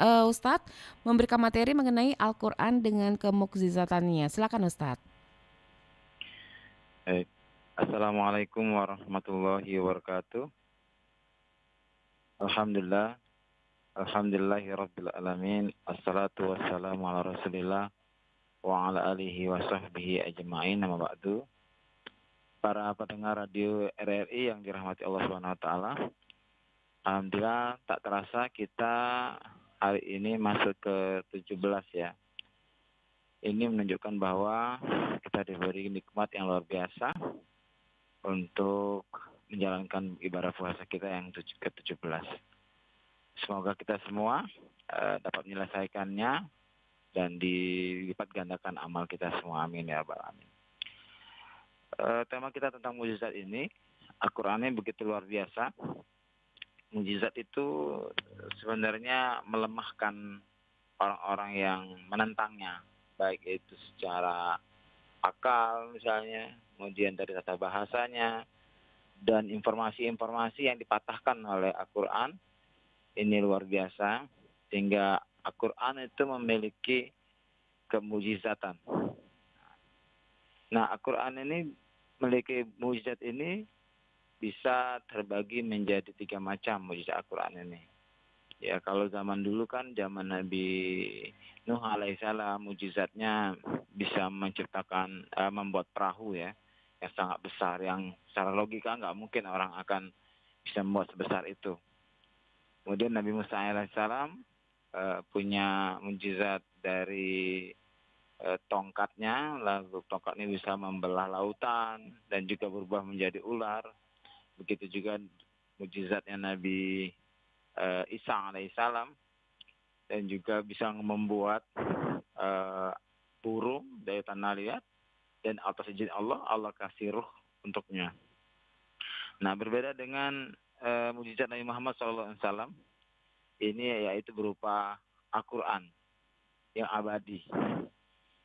Ustadz memberikan materi mengenai Al-Quran dengan kemukjizatannya. Silakan Ustadz. Baik. Assalamualaikum warahmatullahi wabarakatuh. Alhamdulillah, alhamdulillahi rabbil alamin. Assalatu wassalamu ala Rasulillah wa ala alihi wa sahbihi ajma'in. Nama ba'du. Para pendengar radio RRI yang dirahmati Allah Subhanahu wa taala. Alhamdulillah tak terasa kita hari ini masuk ke 17 ya. Ini menunjukkan bahwa kita diberi nikmat yang luar biasa untuk menjalankan ibadah puasa kita yang ke-17. Semoga kita semua dapat menyelesaikannya dan dilipat gandakan amal kita semua. Amin ya rabbal alamin. Tema kita tentang mukjizat ini, Al-Quran ini begitu luar biasa. Mukjizat itu sebenarnya melemahkan orang-orang yang menentangnya, baik itu secara akal misalnya, kemudian dari tata bahasanya, dan informasi-informasi yang dipatahkan oleh Al-Quran ini luar biasa, sehingga Al-Quran itu memiliki kemujizatan. Nah, Al-Quran ini memiliki mujizat ini bisa terbagi menjadi 3 macam mujizat Al-Quran ini. Ya, kalau zaman dulu kan zaman Nabi Nuh alaihissalam, mujizatnya bisa menciptakan, membuat perahu ya, yang sangat besar, yang secara logika nggak mungkin orang akan bisa membuat sebesar itu. Kemudian Nabi Musa alaihissalam punya mujizat dari tongkatnya, lalu tongkat ini bisa membelah lautan dan juga berubah menjadi ular. Begitu juga mujizatnya Nabi Isa alaihissalam, dan juga bisa membuat burung dari tanah liat, dan atas izin Allah, Allah kasih ruh untuknya. Nah, berbeda dengan mujizat Nabi Muhammad SAW, ini yaitu berupa Al-Quran yang abadi.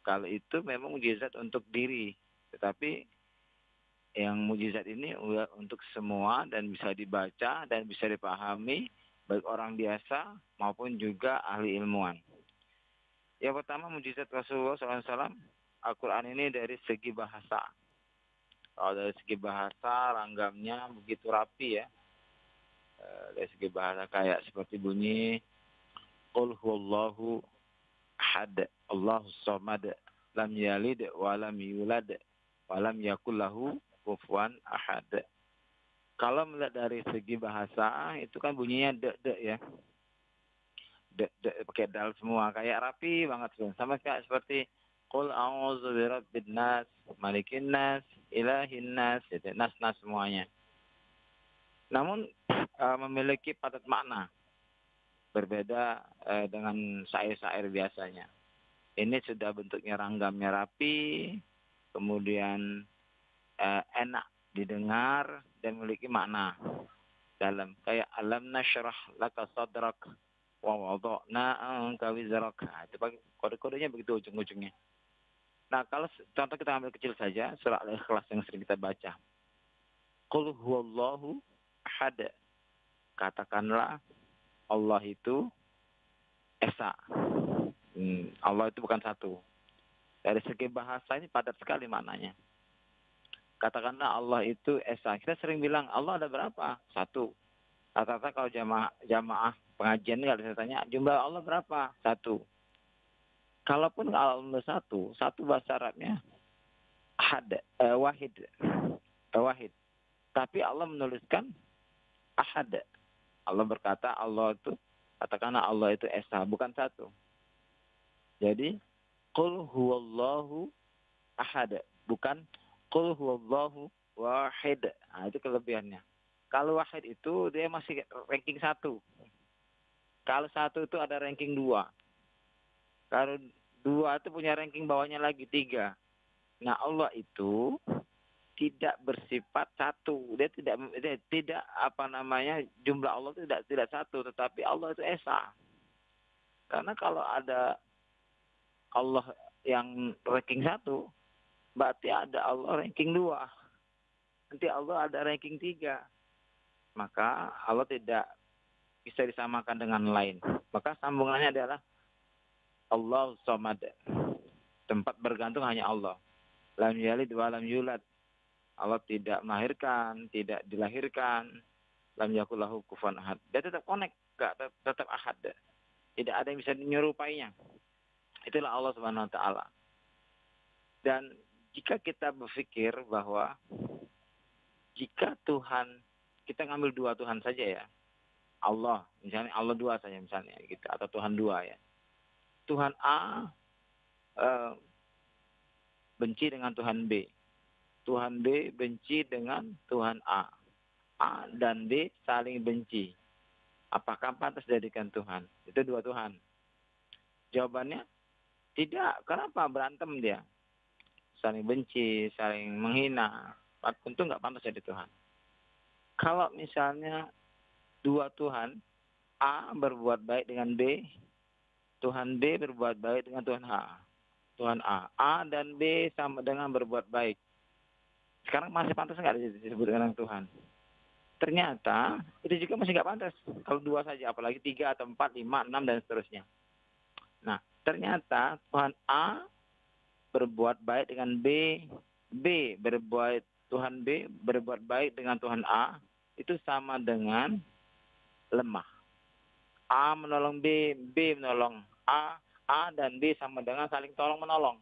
Kalau itu memang mujizat untuk diri, tetapi yang mujizat ini untuk semua dan bisa dibaca dan bisa dipahami baik orang biasa maupun juga ahli ilmuwan. Yang pertama, mujizat Rasulullah SAW, Al-Quran ini dari segi bahasa. Kalau dari segi bahasa, ranggamnya begitu rapi ya. Dari segi bahasa kayak seperti bunyi Qul huwallahu ahad, Allahus samad, lam yalid wa lam yulad wa lam yakul lahu kufuwan ahad. Kalau melihat dari segi bahasa, itu kan bunyinya de ya. De pakai dal semua, kayak rapi banget tuh. Sama kayak seperti Qul a'udzu birabbin nas, malikin nas, ilahin nas, gitu. Nas semuanya. Namun memiliki padat makna. Berbeda dengan syair-syair biasanya. Ini sudah bentuknya ranggamnya rapi, kemudian enak didengar dan memiliki makna dalam. Kayak alam nasyrah laka sadrak wa wada'na anka wizrak. Nah, itu kode-kodenya begitu ujung-ujungnya. Nah, kalau contoh kita ambil kecil saja, surah Al-Ikhlas yang sering kita baca. Qul huwallahu ahad. Katakanlah Allah itu esa. Allah itu bukan satu. Dari segi bahasa ini padat sekali maknanya. Katakanlah Allah itu esa. Kita sering bilang Allah ada berapa? Satu. Rata-rata kalau jamaah pengajian kalau saya tanya jumlah Allah berapa? Satu. Kalaupun Allah satu bahasa Arabnya ahad, wahid. Wahid. Tapi Allah menuliskan ahad. Allah berkata Allah itu, katakanlah Allah itu esa, bukan satu. Jadi qul huwallahu ahad, bukan qul huwallahu wahid. Nah, itu kelebihannya. Kalau wahid itu dia masih ranking 1. Kalau 1 itu ada ranking 2. Kalau 2 itu punya ranking bawahnya lagi 3. Nah, Allah itu tidak bersifat satu. Dia tidak jumlah Allah itu tidak satu, tetapi Allah itu esa. Karena kalau ada Allah yang ranking 1, berarti ada Allah ranking 2. Nanti Allah ada ranking 3. Maka Allah tidak bisa disamakan dengan lain. Maka sambungannya adalah Allah Somad. Tempat bergantung hanya Allah. Lam yalid wa lam yulad. Allah tidak melahirkan, tidak dilahirkan. Lam yakul lahu kufuwan ahad. Dia tetap connect, tetap ahad. Tidak ada yang bisa menyerupainya. Itulah Allah Subhanahu wa taala. Dan jika kita berpikir bahwa jika Tuhan, kita ngambil dua Tuhan saja ya. Allah, misalnya Allah dua saja misalnya gitu, atau Tuhan dua ya. Tuhan A benci dengan Tuhan B. Tuhan B benci dengan Tuhan A. A dan B saling benci. Apakah pantas dijadikan Tuhan? Itu dua Tuhan. Jawabannya tidak. Kenapa? Berantem dia. Saling benci, saling menghina. Tentu nggak pantas jadi Tuhan. Kalau misalnya dua Tuhan, A berbuat baik dengan B, Tuhan B berbuat baik dengan Tuhan A. Tuhan A. A dan B sama dengan berbuat baik. Sekarang masih pantas nggak disebut dengan Tuhan? Ternyata itu juga masih nggak pantas. Kalau dua saja, apalagi 3 atau 4, 5, 6 dan seterusnya. Nah, ternyata Tuhan A berbuat baik dengan B, Tuhan B berbuat baik dengan Tuhan A, itu sama dengan lemah. A menolong B, B menolong A dan B sama dengan saling tolong-menolong.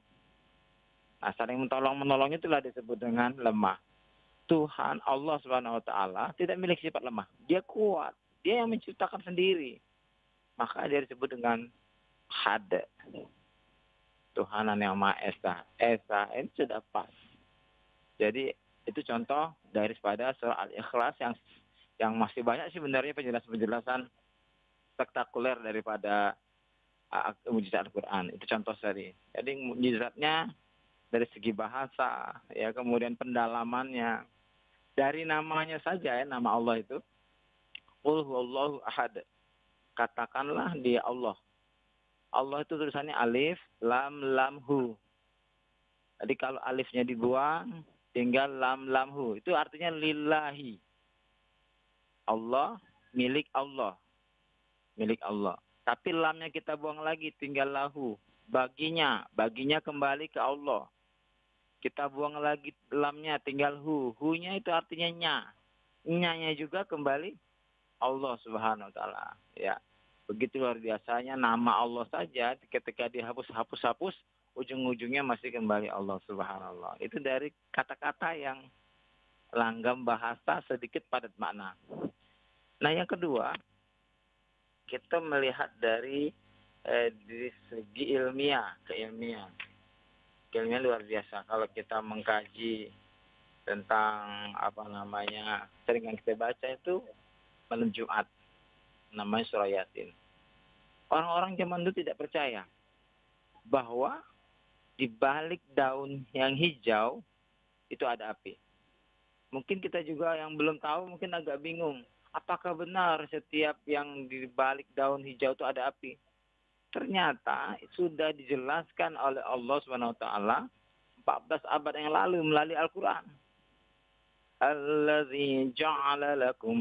Nah, saling menolong itulah disebut dengan lemah. Tuhan Allah Subhanahu wa taala tidak memiliki sifat lemah. Dia kuat. Dia yang menciptakan sendiri. Maka dia disebut dengan Had. Tuhanan yang Maha Esa. Esa ini sudah pas. Jadi itu contoh daripada surah Al-Ikhlas yang masih banyak sih sebenarnya penjelasan-penjelasan spektakuler daripada mujizat Al-Quran. Itu contoh dari. Jadi mujizatnya dari segi bahasa, ya, kemudian pendalamannya. Dari namanya saja ya, nama Allah itu. Qul huwallahu ahad. Katakanlah dia Allah. Allah itu tulisannya alif, lam, lam, hu. Jadi kalau alifnya dibuang, tinggal lam, lam, hu. Itu artinya lillahi. Allah, milik Allah. Milik Allah. Tapi lamnya kita buang lagi, tinggal lahu. Baginya kembali ke Allah. Kita buang lagi lamnya, tinggal hu. Hu-nya itu artinya nya. Nya-nya juga kembali Allah Subhanahu wa taala. Ya. Begitu luar biasanya nama Allah saja ketika dihapus, ujung-ujungnya masih kembali Allah Subhanallah. Itu dari kata-kata yang langgam bahasa sedikit padat makna. Nah, yang kedua, kita melihat dari segi ilmiah, keilmian. Keilmian luar biasa. Kalau kita mengkaji tentang sering yang kita baca itu malam Jumat, namanya surah Yasin. Orang-orang zaman dulu tidak percaya bahwa di balik daun yang hijau itu ada api. Mungkin kita juga yang belum tahu mungkin agak bingung. Apakah benar setiap yang di balik daun hijau itu ada api? Ternyata sudah dijelaskan oleh Allah Subhanahu wa taala 14 abad yang lalu melalui Al-Qur'an. Allazi ja'ala lakum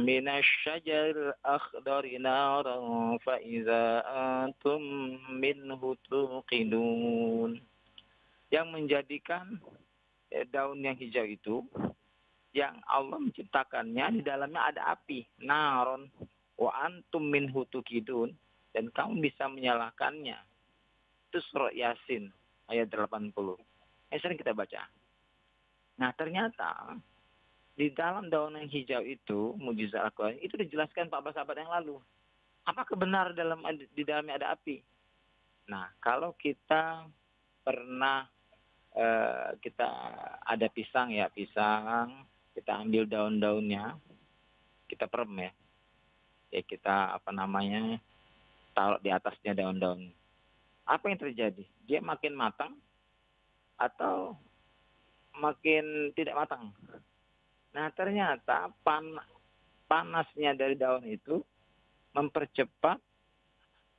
minasy-syajaril akhdari naran fa idza antum minhu tuqidun. Yang menjadikan daun yang hijau itu yang Allah menciptakannya di dalamnya ada api, naron wa antum minhu tuqidun. Dan kamu bisa menyalakannya. Itu surah Yasin ayat 80. Yang sering kita baca. Nah, ternyata di dalam daun yang hijau itu, mujizat Al-Quran, itu dijelaskan 14 abad yang lalu. Apakah benar di dalamnya ada api? Nah, kalau kita pernah kita ada pisang, kita ambil daun-daunnya, kita perem ya. Ya kita taruh di atasnya daun-daun. Apa yang terjadi? Dia makin matang atau makin tidak matang? Nah, ternyata panasnya dari daun itu mempercepat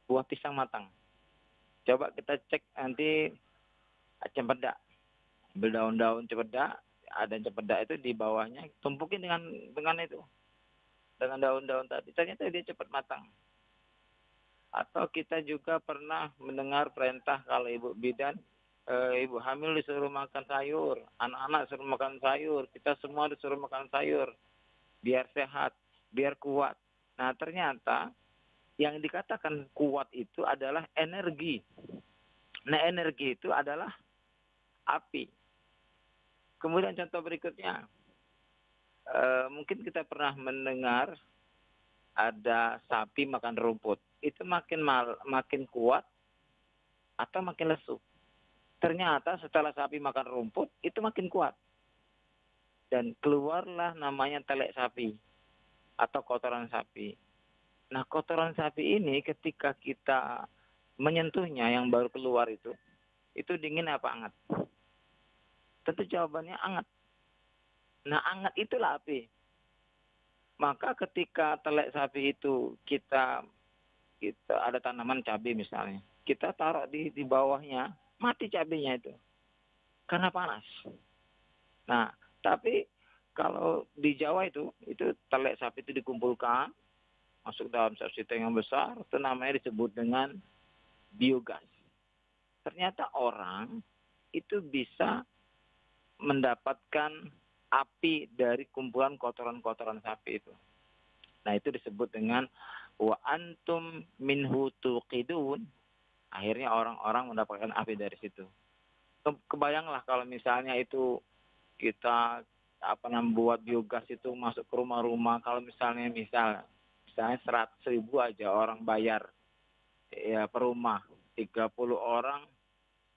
buah pisang matang. Coba kita cek nanti cempedak. Ambil daun-daun cempedak, ada cempedak itu di bawahnya, tumpukin dengan itu. dengan daun-daun tadi, ternyata dia cepat matang. Atau kita juga pernah mendengar perintah kalau ibu bidan, ibu hamil disuruh makan sayur, anak-anak disuruh makan sayur, kita semua disuruh makan sayur, biar sehat, biar kuat. Nah ternyata yang dikatakan kuat itu adalah energi. Nah energi itu adalah api. Kemudian contoh berikutnya, mungkin kita pernah mendengar ada sapi makan rumput. Itu makin kuat atau makin lesu. Ternyata setelah sapi makan rumput, itu makin kuat. Dan keluarlah namanya telek sapi atau kotoran sapi. Nah kotoran sapi ini ketika kita menyentuhnya yang baru keluar itu dingin apa hangat? Tentu jawabannya hangat. Nah hangat itulah api. Maka ketika telek sapi itu kita ada tanaman cabai misalnya, kita taruh di bawahnya, mati cabainya itu karena panas. Nah, tapi kalau di Jawa itu telek sapi itu dikumpulkan, masuk dalam satu tank yang besar, itu namanya disebut dengan biogas. Ternyata orang itu bisa mendapatkan api dari kumpulan kotoran-kotoran sapi itu. Nah, itu disebut dengan wa antum minhu tuqidun. Akhirnya orang-orang mendapatkan api dari situ. Kebayanglah kalau misalnya itu kita buat biogas itu masuk ke rumah-rumah, kalau misalnya 100.000 aja orang bayar ya per rumah, 30 orang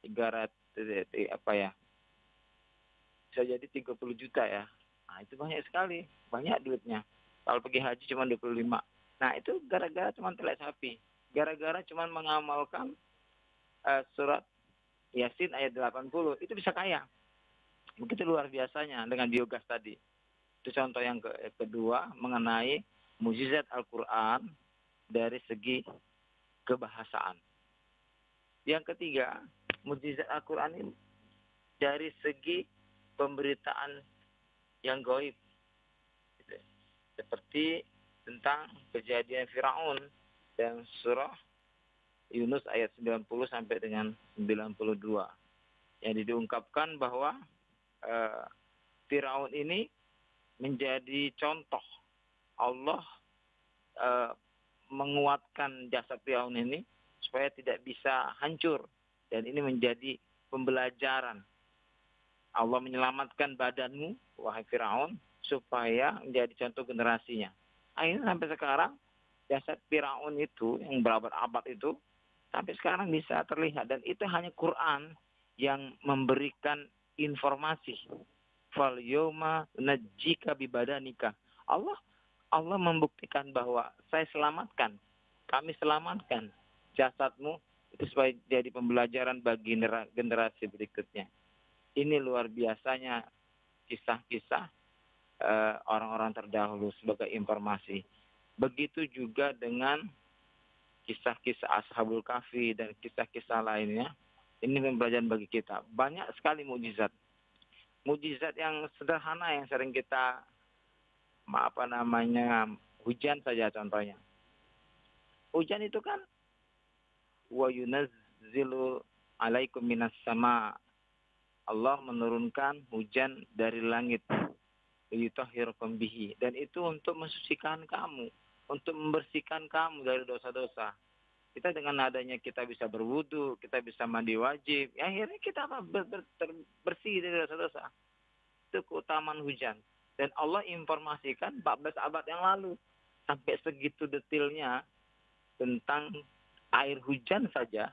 300 bisa jadi 30 juta ya. Nah, itu banyak sekali, banyak duitnya. Kalau pergi haji cuma 25. Nah, itu gara-gara cuma telek sapi. Gara-gara cuma mengamalkan surat Yasin ayat 80, itu bisa kaya. Begitu luar biasanya dengan biogas tadi. Itu contoh yang kedua mengenai mukjizat Al-Quran dari segi kebahasaan. Yang ketiga, mukjizat Al-Quran ini dari segi pemberitaan yang gaib. Seperti tentang kejadian Firaun dan surah Yunus ayat 90 sampai dengan 92. Yang diungkapkan bahwa Firaun ini menjadi contoh. Allah menguatkan jasad Firaun ini supaya tidak bisa hancur. Dan ini menjadi pembelajaran. Allah menyelamatkan badanmu, wahai Firaun, supaya menjadi contoh generasinya. Akhirnya sampai sekarang, jasad Firaun itu, yang berabad-abad itu, sampai sekarang bisa terlihat. Dan itu hanya Quran yang memberikan informasi. Fal yawma najjika bibadanika. Allah membuktikan bahwa saya selamatkan, kami selamatkan jasadmu itu supaya jadi pembelajaran bagi generasi berikutnya. Ini luar biasanya kisah-kisah orang-orang terdahulu sebagai informasi. Begitu juga dengan kisah-kisah Ashabul Kahfi dan kisah-kisah lainnya. Ini pembelajaran bagi kita. Banyak sekali mukjizat. Mukjizat yang sederhana yang sering kita hujan saja contohnya. Hujan itu kan wa yunazzilu alaikum minas sama. Allah menurunkan hujan dari langit. Yutahhirukum bihi. Dan itu untuk mensucikan kamu, untuk membersihkan kamu dari dosa-dosa. Kita dengan adanya kita bisa berwudu, kita bisa mandi wajib, ya akhirnya kita bersih dari dosa-dosa. Itu keutamaan hujan. Dan Allah informasikan 14 abad yang lalu. Sampai segitu detailnya tentang air hujan saja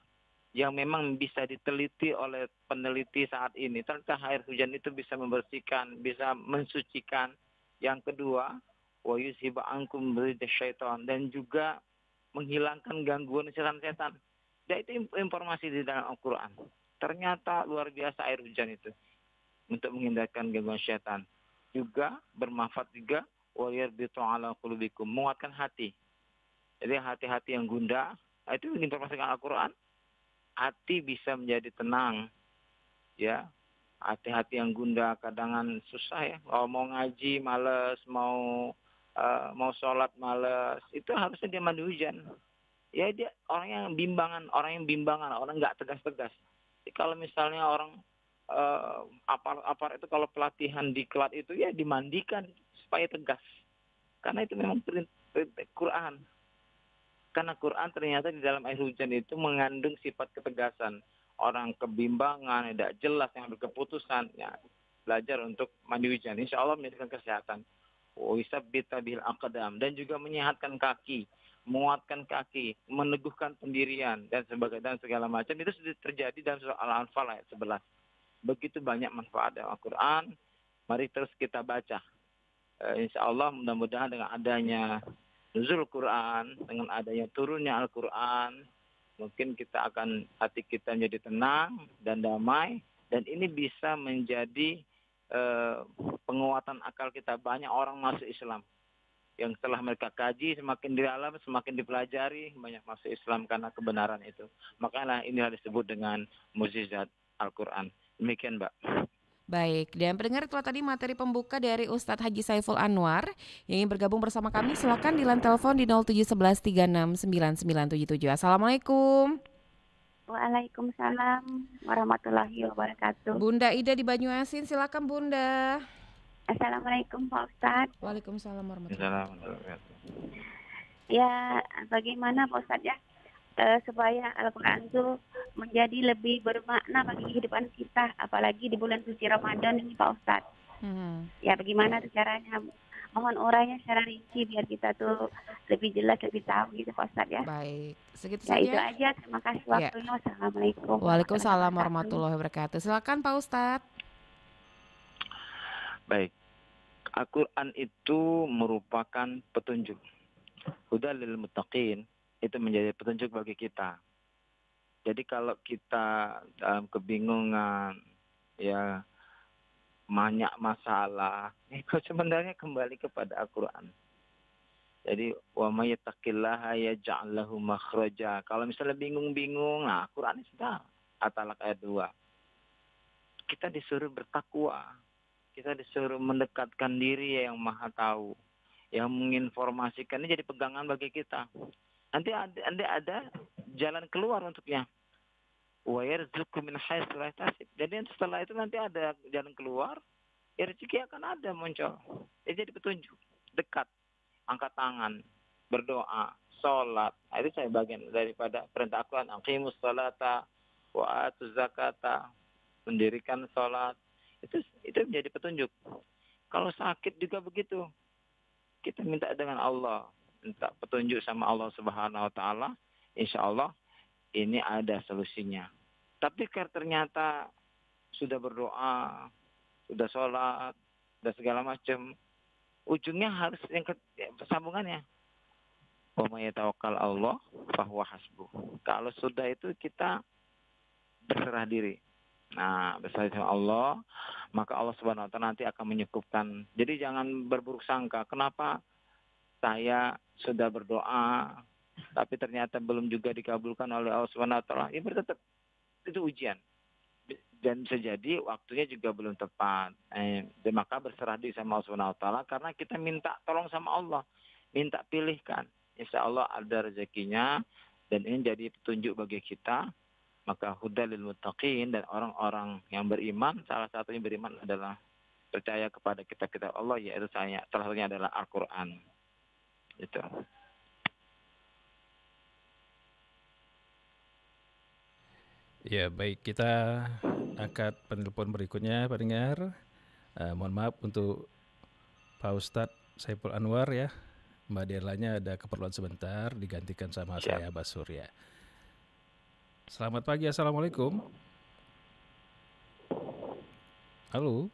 yang memang bisa diteliti oleh peneliti saat ini. Ternyata air hujan itu bisa membersihkan, bisa mensucikan. Yang kedua, wa yuzhibu ankum ridzasyaitan, dan juga menghilangkan gangguan setan-setan. Dan itu informasi di dalam Al-Quran. Ternyata luar biasa air hujan itu untuk menghindarkan gangguan setan. Juga bermanfaat juga wa yarbitu ala qulubikum, menguatkan hati. Jadi hati-hati yang gundah, itu diinformasikan Al-Quran. Hati bisa menjadi tenang, ya. Hati-hati yang gundah kadang susah ya. Kalau mau ngaji males, mau mau sholat males, itu harusnya dia mandi hujan. Ya dia orang yang bimbangan, orang nggak tegas-tegas. Jadi kalau misalnya orang apar itu kalau pelatihan diklat itu ya dimandikan supaya tegas. Karena itu memang perintah Quran. Karena Quran ternyata di dalam air hujan itu mengandung sifat ketegasan. Orang kebimbangan, tidak jelas, yang berkeputusan, ya belajar untuk mandi hujan. Insya Allah menjadikan kesehatan. Wisabbita bil aqdam, dan juga menyehatkan kaki, menguatkan kaki, meneguhkan pendirian dan sebagainya dan segala macam itu sudah terjadi dalam surah Al-Anfal ayat 11. Begitu banyak manfaat dalam Al-Quran. Mari terus kita baca. Insya Allah mudah-mudahan dengan adanya nuzul Quran, dengan adanya turunnya Al-Quran, mungkin hati kita menjadi tenang dan damai, dan ini bisa menjadi penguatan akal kita. Banyak orang masuk Islam yang setelah mereka kaji, semakin dalam, semakin dipelajari, banyak masuk Islam karena kebenaran itu. Makanya inilah disebut dengan mukjizat Al-Quran. Demikian, Mbak. Baik, dan pendengar itulah tadi materi pembuka dari Ustadz Haji Saiful Anwar. Yang ingin bergabung bersama kami silakan di line telepon di 0711369977. Assalamualaikum. Waalaikumsalam warahmatullahi wabarakatuh. Bunda Ida di Banyuasin, silakan Bunda. Assalamualaikum Pak Ustadz. Waalaikumsalam warahmatullahi wabarakatuh. Ya, bagaimana Pak Ustadz ya supaya Al-Quran itu menjadi lebih bermakna bagi kehidupan kita, apalagi di bulan suci Ramadan ini Pak Ustadz. Ya, bagaimana tuh caranya? Mohon urainya secara rinci biar kita tuh lebih jelas, lebih tahu gitu Pak Ustadz ya. Baik, segitu Ya saja. itu aja, terima kasih waktunya. Wassalamualaikum Waalaikumsalam warahmatullahi wabarakatuh. Silakan Pak Ustadz. Baik, Al-Quran itu merupakan petunjuk. Hudal lil muttaqin, itu menjadi petunjuk bagi kita. Jadi kalau kita dalam kebingungan, ya banyak masalah, itu sebenarnya kembali kepada Al-Quran. Jadi wa may yattaqillaha yaj'al lahu makhraja. Kalau misalnya bingung-bingung, nah Quran sudah At-Talaq ayat 2. Kita disuruh bertakwa. Kita disuruh mendekatkan diri yang Maha Tahu, yang menginformasikan. Ini jadi pegangan bagi kita. Nanti ada jalan keluar untuknya. Wa yarzuqu min haitsu la yahtasib. Jadi setelah itu nanti ada jalan keluar, ya rezeki akan ada muncul. Jadi petunjuk, dekat, angkat tangan, berdoa, sholat. Nah, itu saya bagian daripada perintah Al-Quran. Aqimus sholata wa atuz zakata. Mendirikan sholat. Itu menjadi petunjuk. Kalau sakit juga begitu. Kita minta dengan Allah, minta petunjuk sama Allah Subhanahu wa taala, insya Allah ini ada solusinya. Tapi kalau ternyata sudah berdoa, sudah sholat, sudah segala macam, ujungnya harus yang sambungannya. Wa may yatawakkal Allah fahuwa hasbuh. Kalau sudah itu kita berserah diri. Nah, berserah sama Allah, maka Allah Subhanahu wa taala nanti akan menyukupkan. Jadi jangan berburuk sangka, kenapa saya sudah berdoa tapi ternyata belum juga dikabulkan oleh Allah Subhanahu wa taala. Ya tetap itu ujian. Dan bisa jadi waktunya juga belum tepat. Dan maka berserah diri sama Allah Subhanahu wa taala karena kita minta tolong sama Allah, minta pilihkan. Insya Allah ada rezekinya dan ini jadi petunjuk bagi kita. Maka hudal lil muttaqin, dan orang-orang yang beriman, salah satunya beriman adalah percaya kepada kitab-kitab Allah, yaitu salah satunya adalah Al-Quran. Itu. Ya baik, kita angkat penelpon berikutnya pendengar. Mohon maaf untuk Pak Ustadz Saiful Anwar ya. Mbak Delanya ada keperluan sebentar, digantikan sama saya Bas Surya. Selamat pagi, Assalamualaikum. Halo.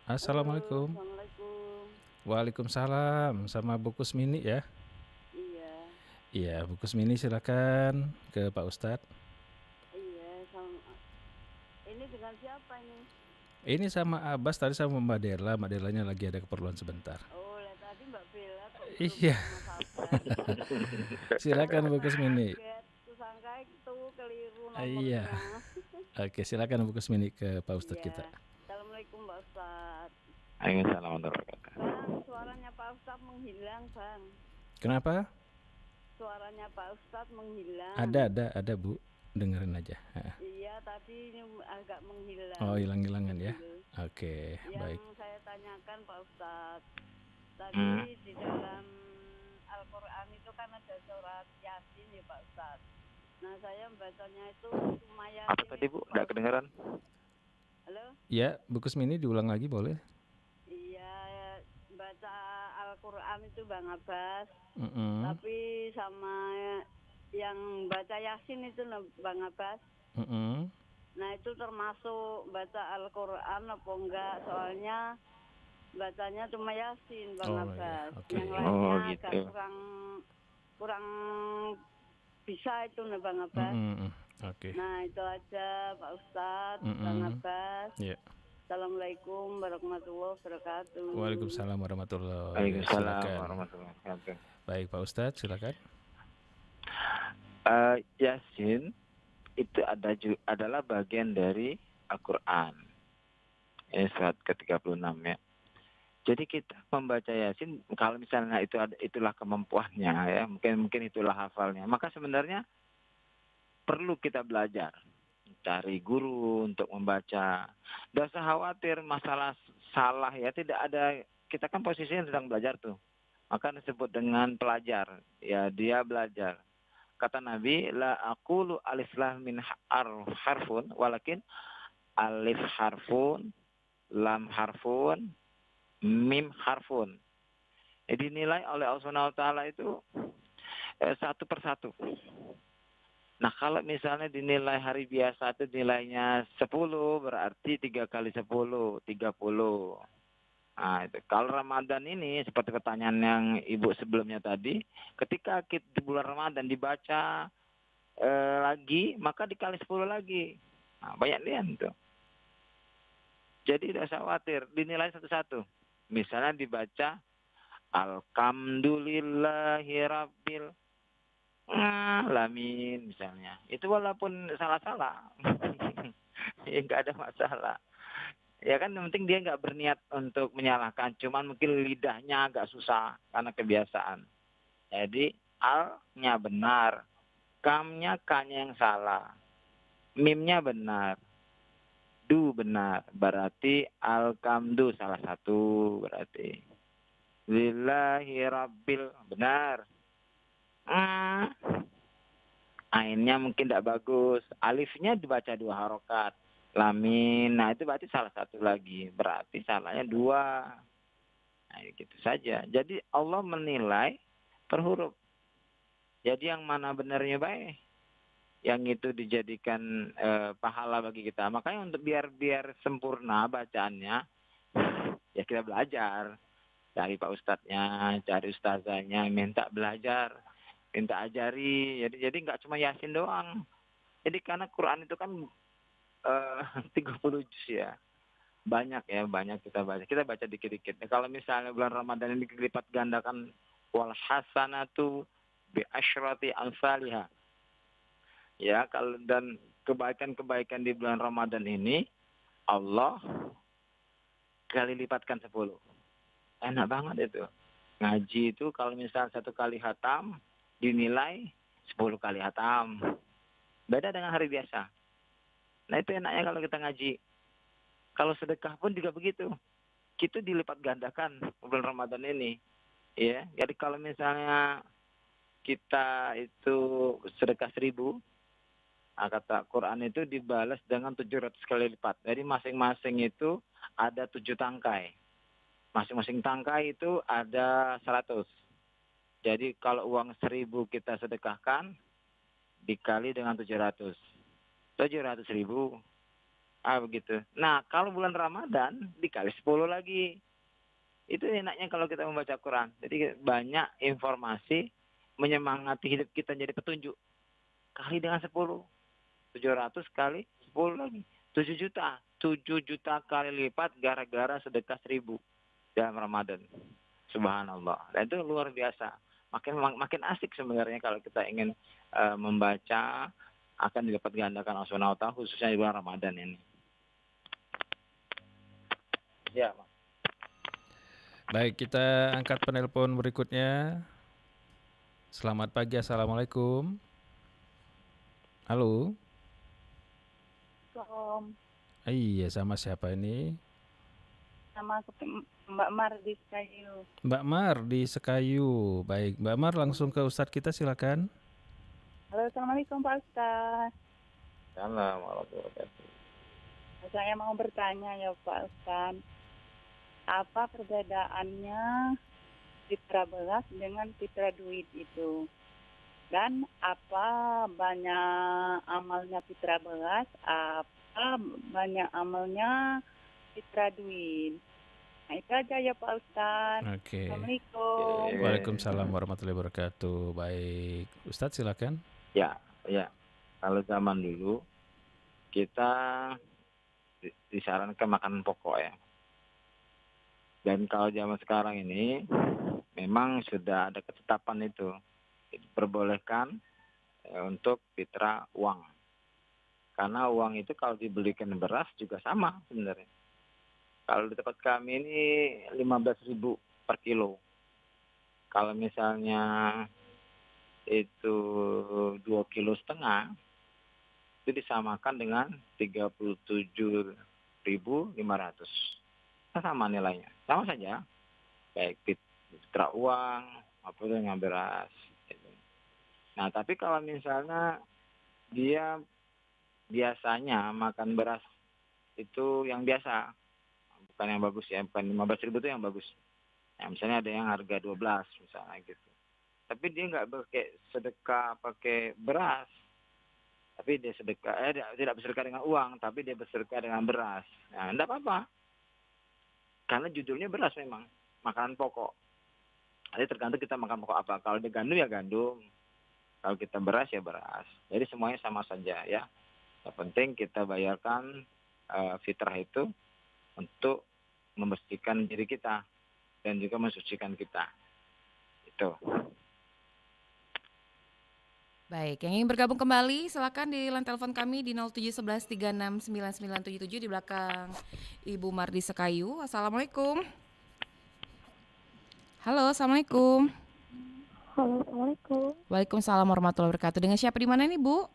Assalamualaikum. Waalaikumsalam, sama Bu Kusmini ya. Iya, Bu Kusmini silakan ke Pak Ustadz. Iya, ini dengan siapa ini? Ini sama Abbas, tadi sama Mbak Dela. Mbak Delanya lagi ada keperluan sebentar. Oh, tadi Mbak Bella kok Iya. Silakan Bu Kusmini. Sangka itu keliru nomornya. Iya. Oke, silakan Bu Kusmini ke Pak Ustadz kita. Assalamualaikum Mbak Ustadz. Waalaikumsalam warahmatullahi wabarakatuh. Bang, suaranya Pak Ustadz menghilang, Bang. Kenapa? Suaranya Pak Ustadz menghilang. Ada Bu, dengerin aja. Iya, tadi ini agak menghilang. Oh, hilang-hilangan ya. Gitu. Oke, Yang baik. saya tanyakan Pak Ustadz, tadi Hmm. di dalam Al-Quran itu kan ada surat Yasin ya Pak Ustadz. Nah saya membacanya itu cuma Yasin. Apa tadi Bu? Nggak kedengeran? Halo? Ya, Bu Kusmini diulang lagi boleh? Iya, baca Al-Quran itu Bang Abbas. Mm-mm. Tapi sama yang baca Yasin itu Bang Abbas. Mm-mm. Nah itu termasuk baca Al-Quran apa enggak? Soalnya bacanya cuma Yasin Bang Oh, iya. Abbas. Oke. Yang Oh, lainnya gitu. agak kurang bisa itu nih Bang Abbas. Mm-mm. Oke. Nah itu aja Pak Ustadz, Mm-mm. Bang Abbas. Ya. Assalamualaikum warahmatullahi wabarakatuh. Waalaikumsalam warahmatullahi Waalaikumsalam Silakan. warahmatullahi wabarakatuh. Baik Pak Ustadz, silakan. Yasin itu adalah bagian dari Al-Quran. Ini surat ke-36 ya. Jadi kita membaca Yasin, kalau misalnya itulah kemampuannya ya, mungkin itulah hafalnya. Maka sebenarnya perlu kita belajar, cari guru untuk membaca. Tidak usah khawatir masalah salah ya, tidak ada. Kita kan posisinya sedang belajar tuh. Maka disebut dengan pelajar. Ya dia belajar. Kata Nabi, la aqulu alif lam min harfun, walakin alif harfun, lam harfun, mim harfun. Jadi dinilai oleh Allah Subhanahu wa taala itu satu persatu. Nah, kalau misalnya dinilai hari biasa itu nilainya 10, berarti 3 kali 10, 30. Nah, itu. Kalau Ramadan ini, seperti pertanyaan yang Ibu sebelumnya tadi, ketika kita di bulan Ramadan dibaca lagi, maka dikali 10 lagi. Nah, banyak lian tuh. Jadi tidak usah khawatir, dinilai satu-satu. Misalnya dibaca, Alhamdulillahirabbil alamin misalnya. Itu walaupun salah-salah, ya nggak ada masalah. Ya kan yang penting dia nggak berniat untuk menyalahkan, cuman mungkin lidahnya agak susah karena kebiasaan. Jadi al-nya benar, kamnya k-nya yang salah, mimnya benar, du benar, berarti al-kamdu salah satu berarti. Lillahi rabbil benar. Ainnya mungkin tidak bagus, alifnya dibaca 2 harokat. Lamin, nah itu berarti salah satu lagi, berarti salahnya 2. Nah gitu saja. Jadi Allah menilai per huruf. Jadi yang mana benarnya baik, yang itu dijadikan pahala bagi kita. Makanya untuk biar sempurna bacaannya, ya kita belajar. Cari Pak Ustadznya, cari ustazahnya, minta belajar, minta ajari. Jadi nggak cuma Yasin doang. Jadi karena Quran itu kan 30 juz ya. Banyak kita baca. Kita baca dikit-dikit. Kalau misalnya bulan Ramadan ini dilipat gandakan wal hasanatu bi asyrati amsalihha. Ya, kalau dan kebaikan-kebaikan di bulan Ramadan ini Allah kali lipatkan 10. Enak banget itu. Ngaji itu kalau misalnya 1 kali hatam dinilai 10 kali hatam. Beda dengan hari biasa. Nah itu enaknya kalau kita ngaji. Kalau sedekah pun juga begitu. Kita dilipat gandakan bulan Ramadan ini. Ya, jadi kalau misalnya kita itu sedekah 1000, kata Quran itu dibalas dengan 700 kali lipat. Jadi masing-masing itu ada 7 tangkai. Masing-masing tangkai itu ada 100. Jadi kalau uang 1000 kita sedekahkan, dikali dengan 700. 700.000. Begitu. Nah, kalau bulan Ramadan dikali 10 lagi. Itu enaknya kalau kita membaca Quran. Jadi banyak informasi menyemangati hidup kita jadi petunjuk. Kali dengan 10. 700 kali 10 lagi. 7 juta. 7 juta kali lipat gara-gara sedekah 1000 dalam Ramadan. Subhanallah. Dan itu luar biasa. Makin asik sebenarnya kalau kita ingin membaca, akan dilipat gandakan Allah Subhanahu wa taala khususnya di bulan Ramadan ini. Ya, Mas. Baik, kita angkat penelpon berikutnya. Selamat pagi, Assalamualaikum. Halo. Assalamualaikum. Iya, sama siapa ini? Nama Mbak Mar di Sekayu. Mbak Mar di Sekayu. Baik, Mbak Mar langsung ke Ustadz kita silakan. Halo, Assalamualaikum Pak Ustaz. Salam warahmatullahi wabarakatuh. Saya mau bertanya ya Pak Ustaz. Apa perbedaannya fitra beras dengan fitra duit itu? Dan apa banyak amalnya fitra beras, apa banyak amalnya fitra duit? Nah, itu aja ya Pak Ustaz. Oke. Assalamualaikum. Waalaikumsalam warahmatullahi wabarakatuh. Baik, Ustadz silakan. Ya, kalau zaman dulu kita disarankan makan pokok ya. Dan kalau zaman sekarang ini memang sudah ada ketetapan itu diperbolehkan untuk fitrah uang. Karena uang itu kalau dibelikan beras juga sama sebenarnya. Kalau di tempat kami ini 15.000 per kilo. Kalau misalnya itu 2,5 kilo, itu disamakan dengan 37.500. Sama nilainya, sama saja. Baik fitrah uang maupun dengan beras. Nah, tapi kalau misalnya dia biasanya makan beras itu yang biasa, bukan yang bagus ya, bukan 15.000 itu yang bagus. Nah, misalnya ada yang harga 12 misalnya gitu. Tapi dia nggak pakai sedekah pakai beras, tapi dia tidak bersedekah dengan uang, tapi dia bersedekah dengan beras. Nah, enggak apa-apa, karena judulnya beras memang makanan pokok. Jadi tergantung kita makan pokok apa. Kalau dia gandum ya gandum, kalau kita beras ya beras. Jadi semuanya sama saja ya. Yang penting kita bayarkan fitrah itu untuk membersihkan diri kita dan juga mensucikan kita. Itu. Baik, yang ingin bergabung kembali silakan di line telepon kami di 0711369977 di belakang Ibu Mardi Sekayu. Assalamualaikum. Halo, assalamualaikum. Halo, Assalamualaikum. Waalaikumsalam warahmatullahi wabarakatuh. Dengan siapa di mana nih, Bu?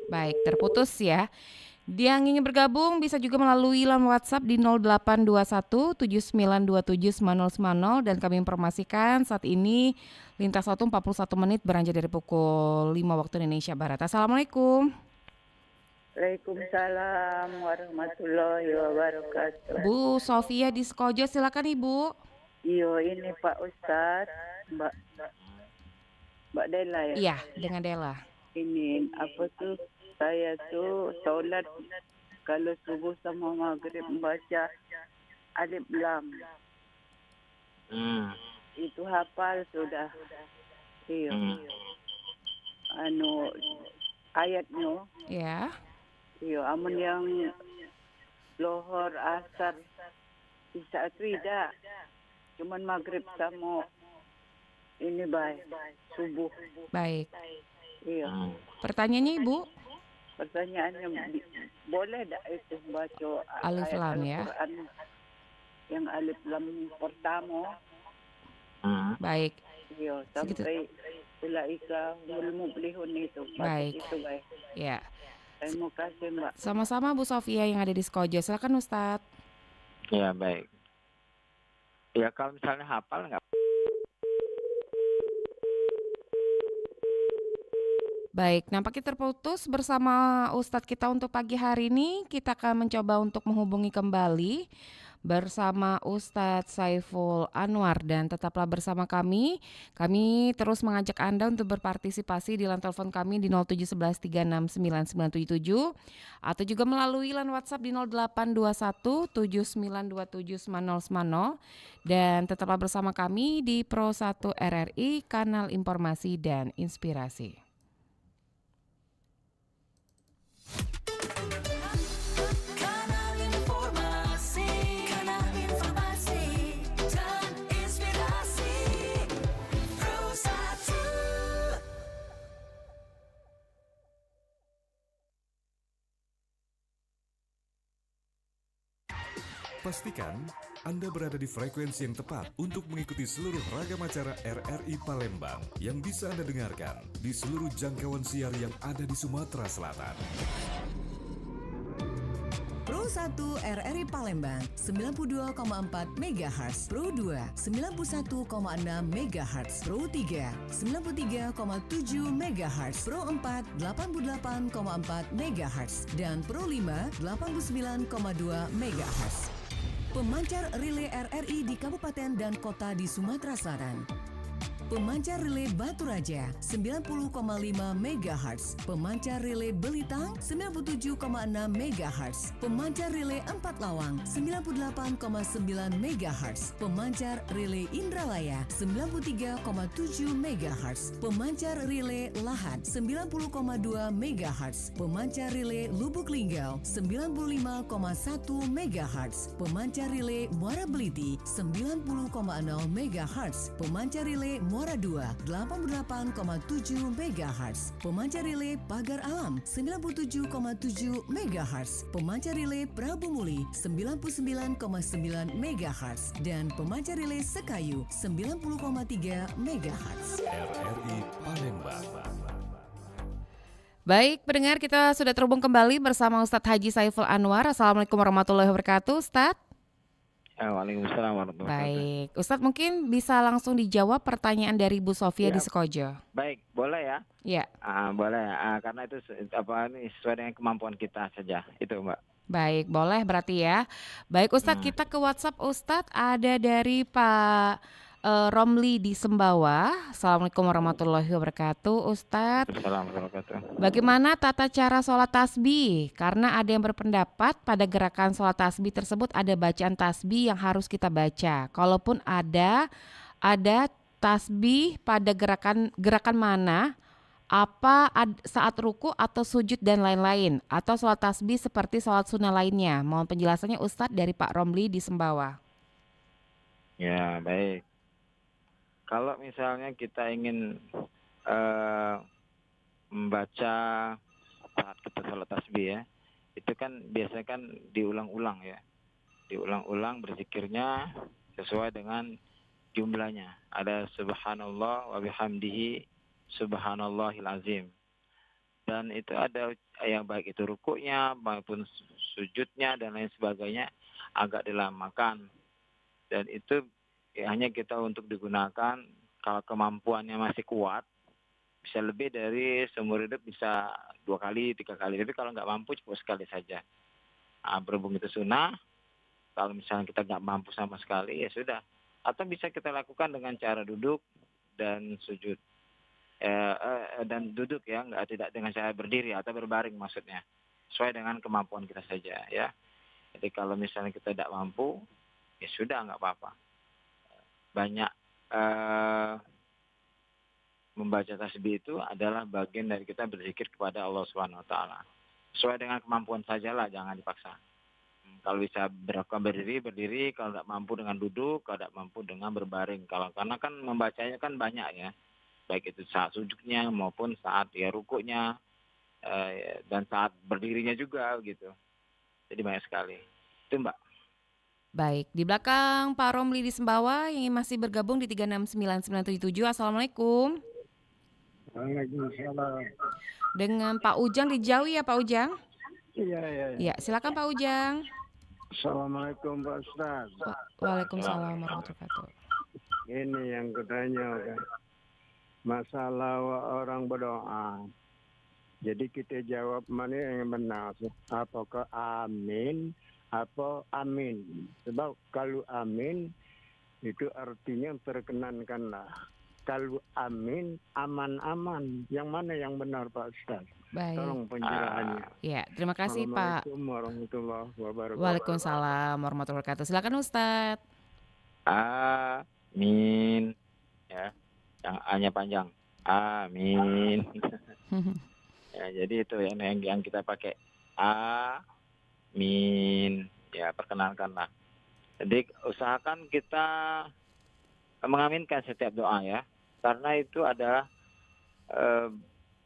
Baik, terputus ya. Dia yang ingin bergabung bisa juga melalui line WhatsApp di 082179279090 dan kami informasikan saat ini lintas waktu 41 menit beranjak dari pukul 5 waktu Indonesia Barat. Assalamualaikum. Waalaikumsalam warahmatullahi wabarakatuh. Bu Sofia di Skojo, silakan Ibu. Iyo, ini Pak Ustadz, Mbak Dela ya. Iya, dengan Dela. Ini apa tuh? Saya tuh sholat kalau subuh sama maghrib membaca alif lam. Itu hafal sudah. Iyo. Ayatnya. Ya. Iyo, amun yang lohor asar bisa tidak. Cuman maghrib sama ini baik subuh. Baik. Iya. Pertanyaannya Ibu? Pertanyaannya boleh tak itu baca Alif ayat lam ya. Al-Quran yang alif lam pertama. Baik. Iya, sampai ulaika humul muflihun itu. Baik. Itu baik. Ya. Terima kasih Mbak. Sama-sama Bu Sofia yang ada di Skojo. Silakan Ustadz. Ya, baik. Ya, kalau misalnya hafal nggak. Baik, nampaknya terputus bersama Ustadz kita untuk pagi hari ini. Kita akan mencoba untuk menghubungi kembali bersama Ustadz Saiful Anwar dan tetaplah bersama kami. Kami terus mengajak Anda untuk berpartisipasi di line telepon kami di 0711369977 atau juga melalui line WhatsApp di 082179279090 dan tetaplah bersama kami di Pro 1 RRI, kanal informasi dan inspirasi. Pastikan Anda berada di frekuensi yang tepat untuk mengikuti seluruh ragam acara RRI Palembang yang bisa Anda dengarkan di seluruh jangkauan siar yang ada di Sumatera Selatan. Pro 1 RRI Palembang 92,4 MHz, Pro 2 91,6 MHz, Pro 3 93,7 MHz, Pro 4 88,4 MHz, dan Pro 5 89,2 MHz. Pemancar relay RRI di kabupaten dan kota di Sumatera Selatan. Pemancar relay Batu Raja 90,5 MHz, pemancar relay Belitang 97,6 MHz, pemancar relay Empat Lawang 98,9 MHz, pemancar relay Indralaya 93,7 MHz, pemancar relay Lahat 90,2 MHz, pemancar relay Lubuk Linggau 95,1 MHz, pemancar relay Muara Beliti 90,0 MHz, pemancar relay Muara 2 88,7 MHz, pemancar relay Pagar Alam 97,7 MHz, pemancar relay Prabu Muli 99,9 MHz, dan pemancar relay Sekayu 90,3 MHz. RRI Palembang. Baik, pendengar, kita sudah terhubung kembali bersama Ustadz Haji Saiful Anwar. Assalamualaikum warahmatullahi wabarakatuh, Ustadz. Waalaikumsalam warahmatullahi wabarakatuh. Baik, Ustadz mungkin bisa langsung dijawab pertanyaan dari Bu Sofia Ya. di Sekojo. Baik, boleh ya? Ya, Boleh. Karena itu ini sesuai dengan kemampuan kita saja. Itu, Mbak. baik, boleh berarti ya. Baik, Ustadz, kita ke WhatsApp Ustadz, ada dari Pak Romli di Sembawa. Assalamualaikum warahmatullahi wabarakatuh, Ustadz. Assalamualaikum warahmatullahi wabarakatuh. Bagaimana tata cara sholat tasbih? Karena ada yang berpendapat pada gerakan sholat tasbih tersebut ada bacaan tasbih yang harus kita baca. Kalaupun ada tasbih pada gerakan mana? Saat ruku atau sujud dan lain-lain? Atau sholat tasbih seperti sholat sunnah lainnya? Mohon penjelasannya Ustadz dari Pak Romli di Sembawa. Ya, baik. Kalau misalnya kita ingin membaca saat kita sholat tasbih ya, itu kan biasanya kan diulang-ulang ya. Diulang-ulang berzikirnya sesuai dengan jumlahnya. Ada subhanallah wa bihamdihi subhanallahil azim. Dan itu ada yang baik itu rukuknya maupun sujudnya dan lain sebagainya agak dilamakan. Dan itu hanya kita untuk digunakan kalau kemampuannya masih kuat, bisa lebih dari seumur hidup, bisa 2 kali, 3 kali. Tapi kalau nggak mampu cukup sekali saja. Berhubung itu sunnah, kalau misalnya kita nggak mampu sama sekali ya sudah. Atau bisa kita lakukan dengan cara duduk dan sujud. Dan duduk ya, tidak dengan cara berdiri atau berbaring maksudnya. Sesuai dengan kemampuan kita saja ya. Jadi kalau misalnya kita tidak mampu, ya sudah nggak apa-apa. Banyak membaca tasbih itu adalah bagian dari kita berzikir kepada Allah Subhanahu wa taala. Sesuai dengan kemampuan sajalah, jangan dipaksa. Kalau bisa berdiri, kalau tidak mampu dengan duduk, kalau tidak mampu dengan berbaring. Karena kan membacanya kan banyak ya. Baik itu saat sujudnya maupun saat ya rukuknya dan saat berdirinya juga gitu. Jadi banyak sekali. Itu, Mbak. Baik, di belakang Pak Romli di Sembawa yang masih bergabung di 369977. Assalamualaikum. Waalaikumsalam. Dengan Pak Ujang di Jawi ya Pak Ujang? Iya. Ya, silakan Pak Ujang. Assalamualaikum Pak Ustaz. Waalaikumsalam warahmatullahi wabarakatuh. Ini yang kutanya kan. Masalah orang berdoa. Jadi kita jawab mana yang benar. Apakah amin atau amin? Sebab kalau amin itu artinya perkenankanlah. Kalau amin, aman-aman. Yang mana yang benar Pak Ustaz? Baik. Tolong pencerahannya. Ya, terima kasih Pak. Assalamualaikum warahmatullahi wabarakatuh. Waalaikumsalam warahmatullahi wabarakatuh. Silakan Ustadz. Amin. Ya, yang A-nya panjang. Amin. Ya, jadi itu yang kita pakai. Amin. Ya, perkenalkanlah. Jadi usahakan kita mengaminkan setiap doa ya. Karena itu adalah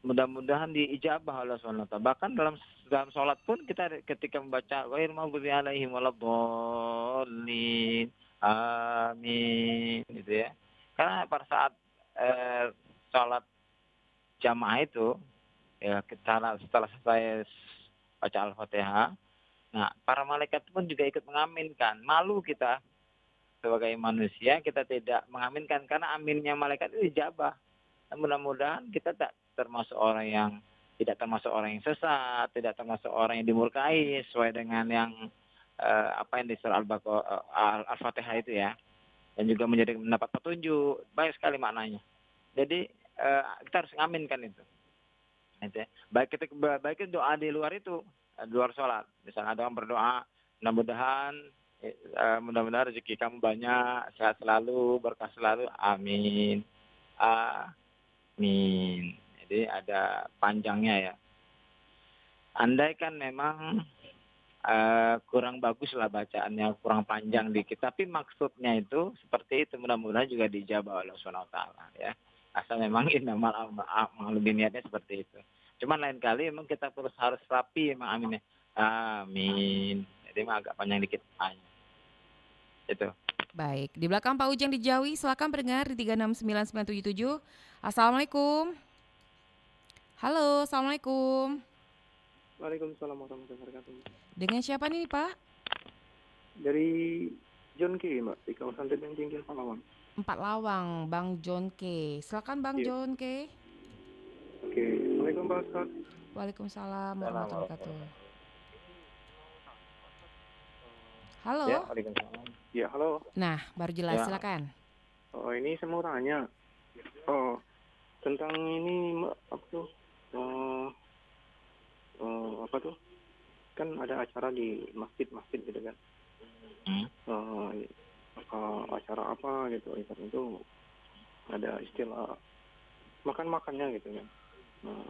mudah-mudahan diijabah oleh Subhanahu wa ta'ala. Bahkan dalam sholat pun kita ketika membaca ghairil maghdubi alaihim waladdallin, amin, gitu ya. Karena pada saat sholat jamaah itu, ya kita setelah selesai baca Al-Fatihah, nah para malaikat pun juga ikut mengaminkan. Malu kita sebagai manusia, kita tidak mengaminkan karena aminnya malaikat itu dijabah. Mudah-mudahan kita tak termasuk orang yang tidak termasuk orang yang sesat, tidak termasuk orang yang dimurkai sesuai dengan yang apa yang di surah Al-Fatihah itu ya. Dan juga mendapat petunjuk, banyak sekali maknanya. Jadi kita harus mengaminkan itu. Gitu ya. Baik itu doa di luar itu, di luar sholat. Misalnya ada orang berdoa, mudah-mudahan rezeki kamu banyak, sehat selalu, berkah selalu, amin. Amin. Jadi ada panjangnya ya. Andai kan memang kurang bagus lah bacaannya, kurang panjang dikit. Tapi maksudnya itu seperti itu, mudah-mudahan juga dijabah oleh Subhanahu wa ta'ala ya. Asal memang innamal a'malu binniatnya seperti itu. Cuman lain kali memang kita harus rapi emang aminnya. Amin. Jadi emang agak panjang dikit. Itu. Baik, di belakang Pak Ujang di Jawi, silakan pendengar di 369977. Assalamualaikum. Halo, assalamualaikum. Waalaikumsalam warahmatullahi wabarakatuh. Dengan siapa nih Pak? Dari John K, Mbak, di kawasan Tebing Tinggi, Pahlawan. 4 Lawang, Bang John K. Silakan Bang John K. Oke, Assalamualaikum Pak Ustaz. Waalaikumsalam warahmatullahi wabarakatuh. Halo. Ya, waalaikumsalam. Ya, halo. Nah, baru jelas, Ya. silakan. Oh, ini saya mau tanya. Oh, tentang ini, Mbak, apa tuh? Apa tuh? Kan ada acara di masjid gitu kan. Acara apa gitu, event itu ada istilah makan-makannya gitu kan. Nah,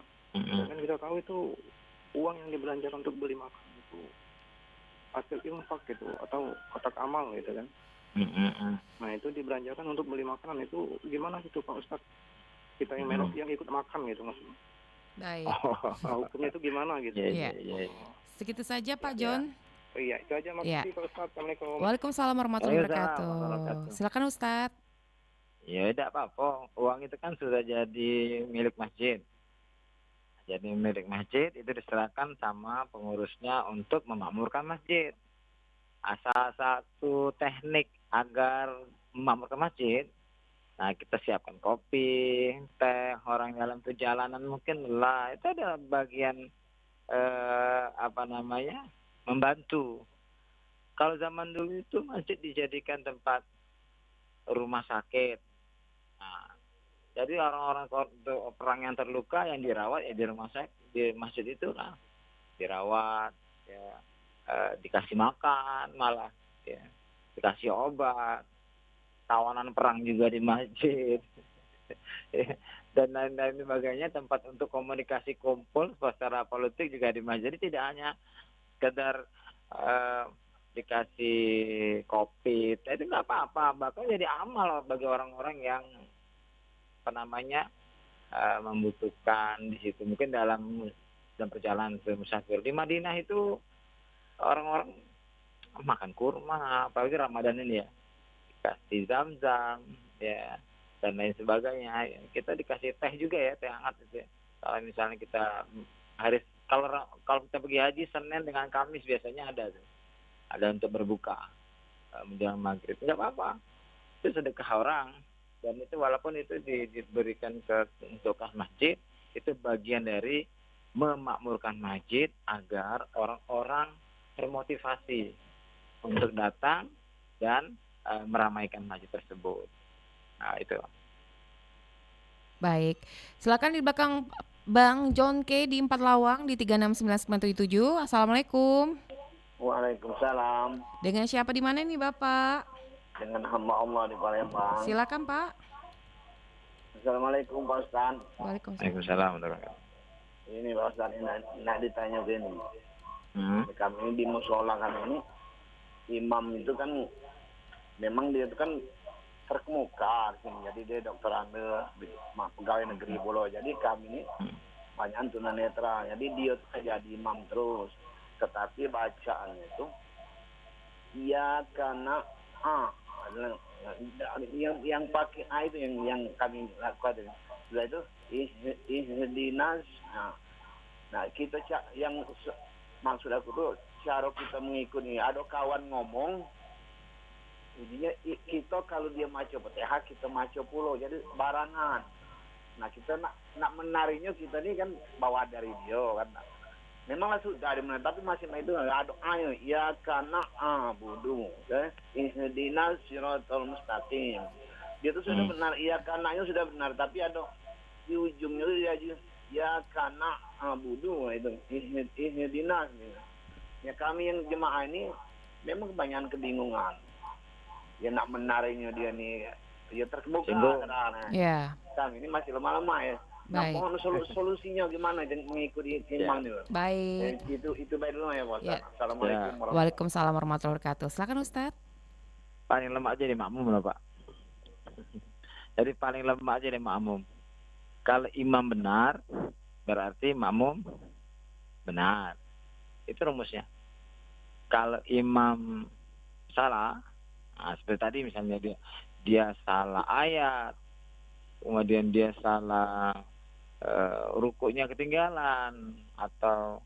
kan kita tahu itu uang yang dibelanjakan untuk beli makan itu hasil infak gitu atau kotak amal gitu kan. Nah, itu dibelanjakan untuk beli makanan itu gimana gitu Pak Ustadz? Kita yang yang ikut makan gitu maksudnya. Baik. Hukumnya itu gimana gitu? Iya. Segitu saja Pak John. Iya, itu aja makasih Pak Ustadz. Assalamualaikum. Waalaikumsalam warahmatullahi wabarakatuh. Silakan Ustadz. Ya tidak apa-apa, uang itu kan sudah jadi milik masjid. Jadi milik masjid itu diserahkan sama pengurusnya untuk memakmurkan masjid. Asal satu teknik agar memakmurkan masjid, nah kita siapkan kopi, teh, orang dalam perjalanan mungkin lah, itu adalah bagian membantu. Kalau zaman dulu itu masjid dijadikan tempat rumah sakit. Nah, jadi orang yang terluka yang dirawat ya di rumah sakit, di masjid itu lah dirawat, ya dikasih makan malah, ya dikasih obat, tawanan perang juga di masjid, dan lain-lain sebagainya, tempat untuk komunikasi kumpul secara politik juga di masjid. Jadi tidak hanya sekedar dikasih kopi, itu nggak apa-apa, bahkan jadi amal bagi orang-orang yang membutuhkan di situ. Mungkin dalam perjalanan ke musafir di Madinah itu orang-orang makan kurma, apalagi Ramadan ini ya, dikasih zam-zam ya dan lain sebagainya. Ya, kita dikasih teh juga ya, teh hangat itu ya. Kalau misalnya kita kalau kita pergi haji Senin dengan Kamis biasanya ada untuk berbuka menjelang maghrib, nggak apa-apa, itu sedekah orang. Dan itu walaupun itu diberikan untuk masjid, itu bagian dari memakmurkan masjid agar orang-orang termotivasi untuk datang dan meramaikan masjid tersebut. Nah itu. Baik, silakan di belakang Bang John K di 4 Lawang di 369977. Assalamualaikum. Waalaikumsalam. Dengan siapa di mana nih Bapak? Dengan hamba Allah di Palembang. Silakan Pak. Assalamualaikum Pak Ustaz. Waalaikumsalam. Ini Pak Ustaz, nak ditanya begini. Kami ini di musola kami ini, imam itu kan memang dia itu kan terkemuka, jadi dia dokter ambil pegawai negeri Bolo. Jadi kami ini banyak tunanetra. Jadi dia tuh jadi imam terus. Tetapi bacaannya itu ya karena adalah yang pakai A itu yang kami lakukan. Setelah itu ihdinas. Nah kita yang maksud aku tuh cara kita mengikuti. Ada kawan ngomong, jadinya kita kalau dia maco Fatihah kita maco pulau, jadi barangan. Nah kita nak menarinya kita ini kan bawa dari dia kan. Memang sudah ada tapi masih itu ada ayo ya karena budu ihdinas siratal mustaqim. Dia tuh sudah benar, iya karenanya sudah benar, tapi ada di ujungnya itu ya karena budu itu ihdinas gitu. Ya kami yang jemaah ini memang kebanyakan kebingungan. Ya nak menarinya dia nih ya terbuka karena kami ini masih lama-lama ya. Nah, mohon solusinya gimana mengikuti imam itu? Baik. Itu baik dulu ya, Pak. Ya. Assalamualaikum Waalaikumsalam warahmatullahi wabarakatuh. Silakan Ustaz. Paling lemah aja di makmum loh, Pak. Jadi paling lemah aja di makmum. Kalau imam benar, berarti makmum benar. Itu rumusnya. Kalau imam salah, seperti tadi misalnya dia salah ayat, kemudian dia salah rukuknya ketinggalan atau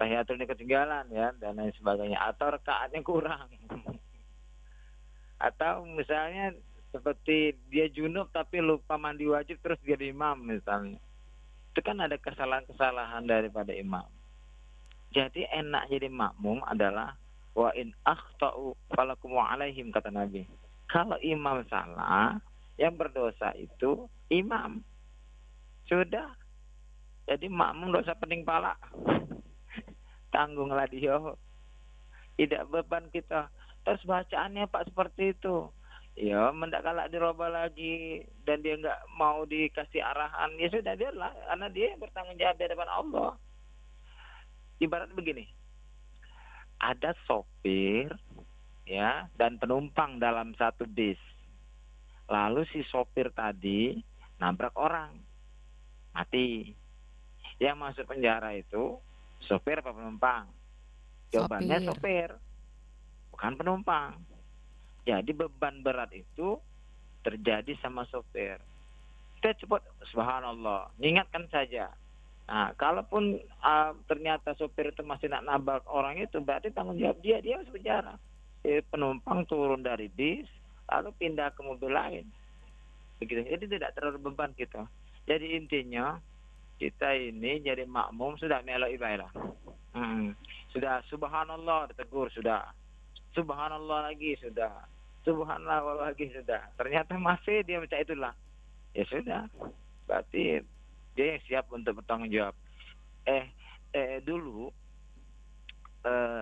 tahiyatulnya ketinggalan ya dan lain sebagainya, atau rakaatnya kurang. Atau misalnya seperti dia junub tapi lupa mandi wajib terus jadi imam misalnya. Itu kan ada kesalahan-kesalahan daripada imam. Jadi enak jadi makmum adalah wa in akhtau falakum alaihim, kata Nabi. Kalau imam salah, yang berdosa itu imam. Sudah. Jadi makmum dosa pening pala. Tanggunglah dia. Tidak beban kita. Terus bacaannya Pak seperti itu. Ya, mendak kalah dirubah lagi dan dia enggak mau dikasih arahan. Ya sudah, biarlah, karena dia bertanggung jawab di hadapan Allah. Ibarat begini. Ada sopir ya dan penumpang dalam satu bis. Lalu si sopir tadi nabrak orang, mati. Yang masuk penjara itu sopir apa penumpang? Jawabannya sopir, bukan penumpang. Jadi beban berat itu terjadi sama sopir. Kita cepat, subhanallah, ingatkan saja. Nah, kalaupun ternyata sopir itu masih nak nabrak orang itu, berarti tanggung jawab dia harus penjara. Penumpang turun dari bis, lalu pindah ke mobil lain. Begitu. Jadi tidak terlalu beban kita. Jadi intinya kita ini jadi makmum sudah melok ibadah. Sudah subhanallah ditegur sudah. Subhanallah lagi sudah. Subhanallah lagi sudah. Ternyata masih dia baca itulah. Ya sudah. Berarti dia yang siap untuk bertanggung jawab. Dulu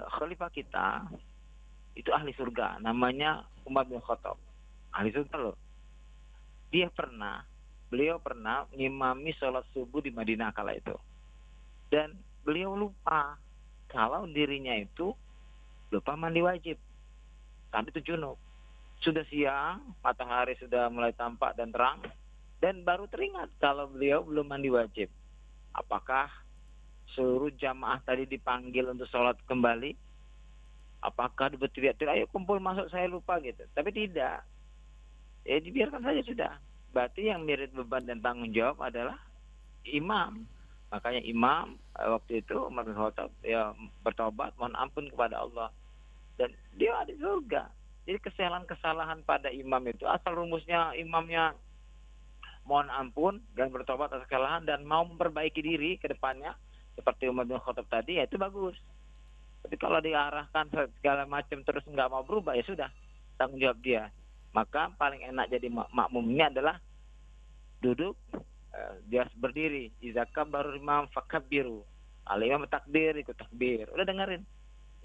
khalifah kita itu ahli surga, namanya Umar bin Khattab. Ahli surga loh. Beliau pernah ngimami sholat subuh di Madinah kala itu. Dan beliau lupa kalau dirinya itu lupa mandi wajib. Saat itu junub. Sudah siang, matahari sudah mulai tampak dan terang. Dan baru teringat kalau beliau belum mandi wajib. Apakah seluruh jamaah tadi dipanggil untuk sholat kembali? Apakah berteriak-teriak, ayo kumpul masuk, saya lupa gitu. Tapi tidak. Ya dibiarkan saja sudah. Berarti yang mirip beban dan tanggung jawab adalah imam. Makanya imam waktu itu Umar bin Khattab ya bertobat, mohon ampun kepada Allah. Dan dia ada di surga. Jadi kesalahan-kesalahan pada imam itu asal rumusnya imamnya mohon ampun dan bertobat atas kesalahan dan mau memperbaiki diri ke depannya seperti Umar bin Khattab tadi, ya itu bagus. Tapi kalau diarahkan segala macam terus nggak mau berubah, ya sudah, tanggung jawab dia. Maka paling enak jadi makmumnya adalah duduk, dia berdiri. Iza kabaru imam fakabbiru. Al-imam takbir, ikut takbir. Udah dengerin.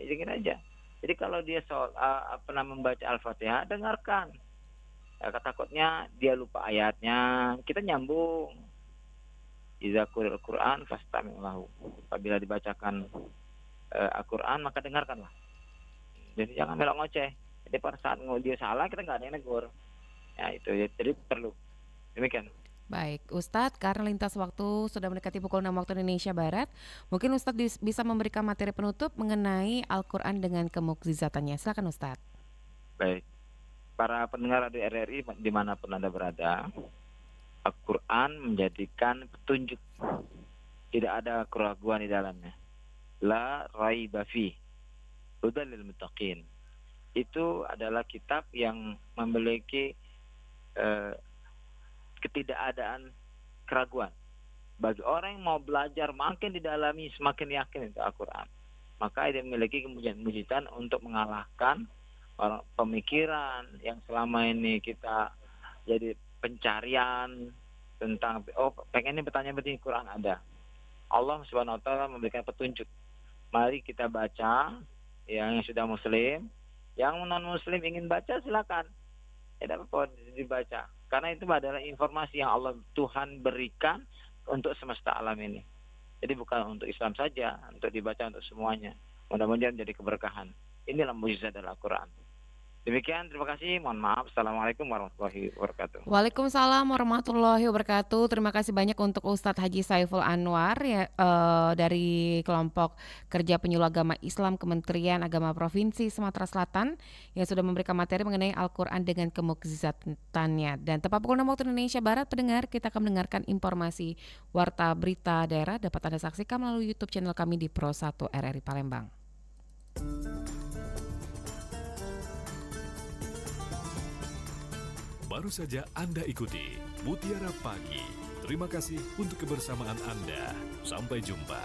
Ya dengerin aja. Jadi kalau dia pernah membaca Al-Fatihah, dengarkan. Takutnya dia lupa ayatnya, kita nyambung. Iza quri'al Qur'an fastami'u lahu. Apabila dibacakan Al-Quran maka dengarkanlah. Jadi jangan melok ngoceh. Jadi pada saat dia salah kita nggak ada yang negur. Ya itu jadi perlu. Demikian. Baik, Ustadz, karena lintas waktu sudah mendekati pukul 6 waktu Indonesia Barat, mungkin Ustadz bisa memberikan materi penutup mengenai Al-Quran dengan kemukjizatannya. Silakan Ustadz. Baik, para pendengar Radio RRI dimanapun Anda berada, Al-Quran menjadikan petunjuk. Tidak ada keraguan di dalamnya. La raiba fi, hudal lil muttaqin. Itu adalah kitab yang memiliki ketidakadaan keraguan. Bagi orang yang mau belajar makin didalami, semakin yakin itu Al-Quran. Maka dia memiliki mujizat untuk mengalahkan orang pemikiran yang selama ini kita jadi pencarian tentang pengen ini bertanya begini, Quran ada. Allah Subhanahu wa taala memberikan petunjuk. Mari kita baca, yang sudah muslim, yang non muslim ingin baca silakan. Tidak apa-apa dibaca. Karena itu adalah informasi yang Allah Tuhan berikan untuk semesta alam ini. Jadi bukan untuk Islam saja, untuk dibaca untuk semuanya. Mudah-mudahan menjadi keberkahan. Inilah mukjizat dari Al-Quran. Demikian, terima kasih. Mohon maaf. Assalamualaikum warahmatullahi wabarakatuh. Waalaikumsalam warahmatullahi wabarakatuh. Terima kasih banyak untuk Ustadz Haji Saiful Anwar ya, dari kelompok kerja penyuluh agama Islam Kementerian Agama Provinsi Sumatera Selatan yang sudah memberikan materi mengenai Al-Quran dengan kemukjizatannya. Dan tepat pukul 6 waktu Indonesia Barat, pendengar, kita akan mendengarkan informasi Warta Berita Daerah dapat Anda saksikan melalui YouTube channel kami di Pro 1 RRI Palembang. Baru saja Anda ikuti Mutiara Pagi. Terima kasih untuk kebersamaan Anda. Sampai jumpa.